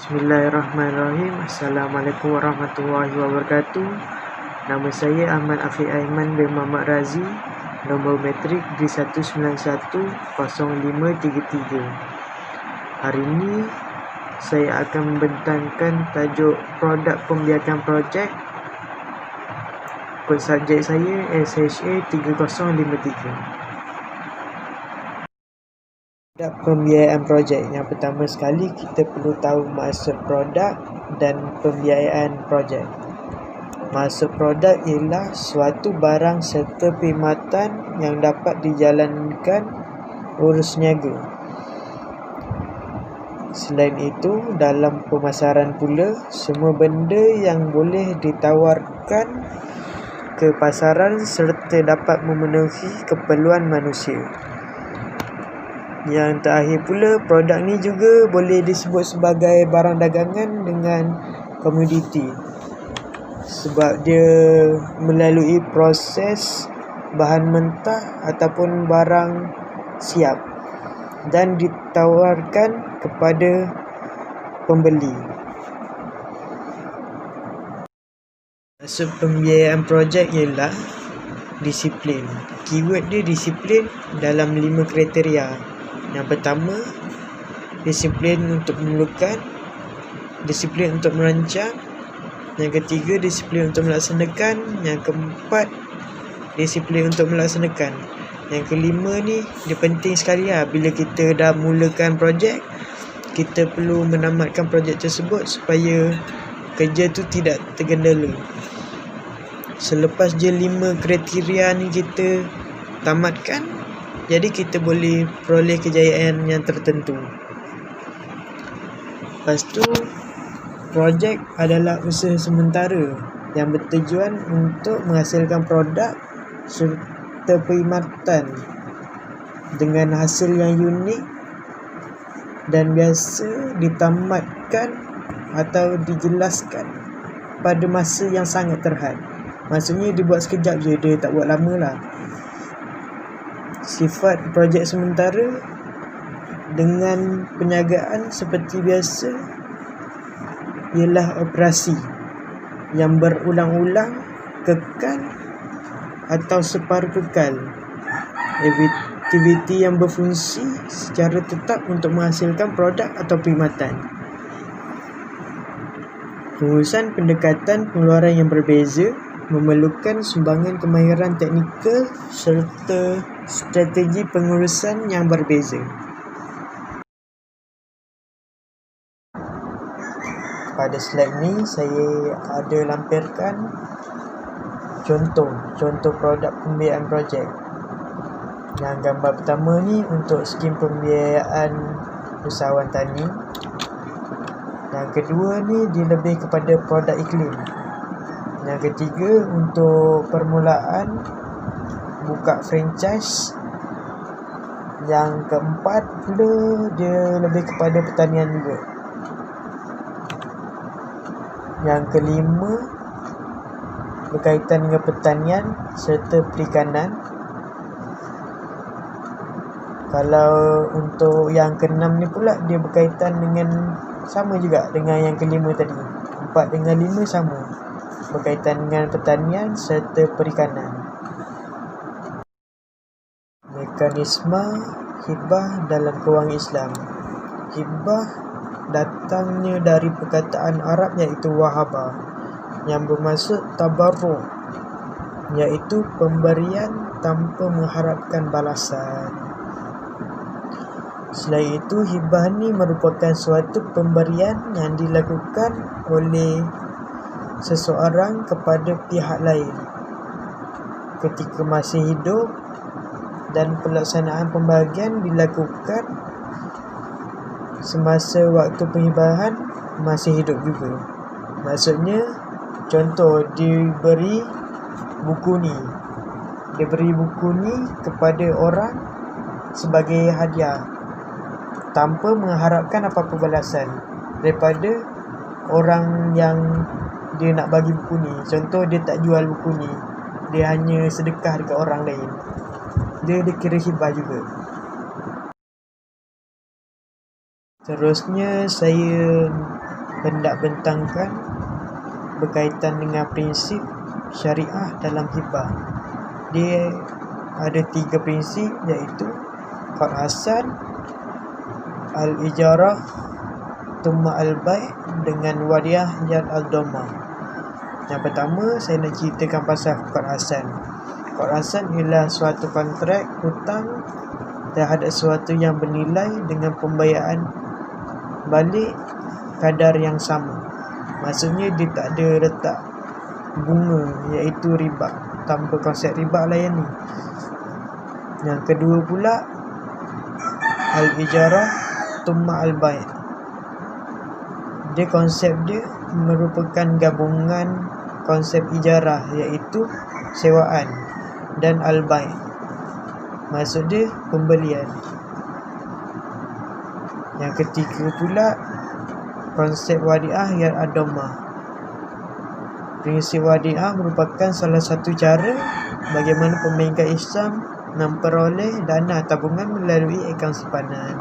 Bismillahirrahmanirrahim. Assalamualaikum warahmatullahi wabarakatuh. Nama saya Ahmad Afiq Aiman bin Muhammad Razi. Nombor metrik D1910533. Hari ini saya akan membentangkan tajuk produk pembiakan projek. Kod subjek saya SHA 3053. Pembiayaan projek. Yang pertama sekali, kita perlu tahu maksud produk dan pembiayaan projek. Maksud produk ialah suatu barang serta perkhidmatan yang dapat dijalankan urus niaga. Selain itu, dalam pemasaran pula, semua benda yang boleh ditawarkan ke pasaran serta dapat memenuhi keperluan manusia. Yang terakhir pula, produk ni juga boleh disebut sebagai barang dagangan dengan komoditi, sebab dia melalui proses bahan mentah ataupun barang siap dan ditawarkan kepada pembeli. Maksud pembiayaan projek ialah disiplin. Keyword dia disiplin dalam 5 kriteria. Yang pertama, disiplin untuk memerlukan, disiplin untuk merancang. Yang ketiga, disiplin untuk melaksanakan. Yang keempat, disiplin untuk melaksanakan. Yang kelima ni, dia penting sekali lah. Bila kita dah mulakan projek, kita perlu menamatkan projek tersebut supaya kerja tu tidak tergendala. Selepas je 5 kriteria ni kita tamatkan, jadi kita boleh peroleh kejayaan yang tertentu. Lepas tu, projek adalah usaha sementara yang bertujuan untuk menghasilkan produk serta perkhidmatan dengan hasil yang unik dan biasa ditamatkan atau dijelaskan pada masa yang sangat terhad. Maksudnya dibuat sekejap je, dia tak buat lama lah. Sifat projek sementara dengan penjagaan seperti biasa ialah operasi yang berulang-ulang, kekal atau separuh kekal. Aktiviti yang berfungsi secara tetap untuk menghasilkan produk atau perkhidmatan. Pengurusan pendekatan pengeluaran yang berbeza memerlukan sumbangan kemahiran teknikal serta strategi pengurusan yang berbeza. Pada slide ni saya ada lampirkan contoh produk pembiayaan projek. Yang gambar pertama ni untuk skim pembiayaan usahawan tani. Yang kedua ni dia lebih kepada produk iklim. Yang ketiga untuk permulaan buka franchise. Yang keempat pula dia lebih kepada pertanian juga. Yang kelima berkaitan dengan pertanian serta perikanan. Kalau untuk yang keenam ni pula dia berkaitan dengan sama juga dengan yang kelima tadi. 4 dengan 5 sama, berkaitan dengan pertanian serta perikanan. Mekanisme hibah dalam kewangan Islam. Hibah datangnya dari perkataan Arab iaitu wahabah, yang bermaksud tabarruk, iaitu pemberian tanpa mengharapkan balasan. Selain itu, hibah ni merupakan suatu pemberian yang dilakukan oleh seseorang kepada pihak lain ketika masih hidup, dan pelaksanaan pembahagian dilakukan semasa waktu penghibahan masih hidup juga. Maksudnya, contoh diberi buku ni kepada orang sebagai hadiah tanpa mengharapkan apa-apa balasan daripada orang yang dia nak bagi buku ni. Contoh dia tak jual buku ni, dia hanya sedekah dekat orang lain, dia dikira hibah juga. Terusnya saya bentangkan berkaitan dengan prinsip syariah dalam hibah. Dia ada 3 prinsip, iaitu qard hasan, al-ijarah, thumma al-bai' dengan wadiah yad al-dhamma. Yang pertama, saya nak ceritakan pasal qard hasan. Qard hasan ialah suatu kontrak hutang terhadap sesuatu yang bernilai dengan pembayaran balik kadar yang sama. Maksudnya dia tak ada letak bunga, iaitu riba. Tanpa konsep riba lah yang ni. Yang kedua pula, al-ijarah thumma al-bai'. Dia konsep dia merupakan gabungan konsep ijarah, iaitu sewaan, dan al-bai', maksud dia pembelian. Yang ketiga pula, konsep wadiah yad ad-dhammah. Prinsip wadiah merupakan salah satu cara bagaimana pembengkel Islam memperoleh dana tabungan melalui akaun simpanan.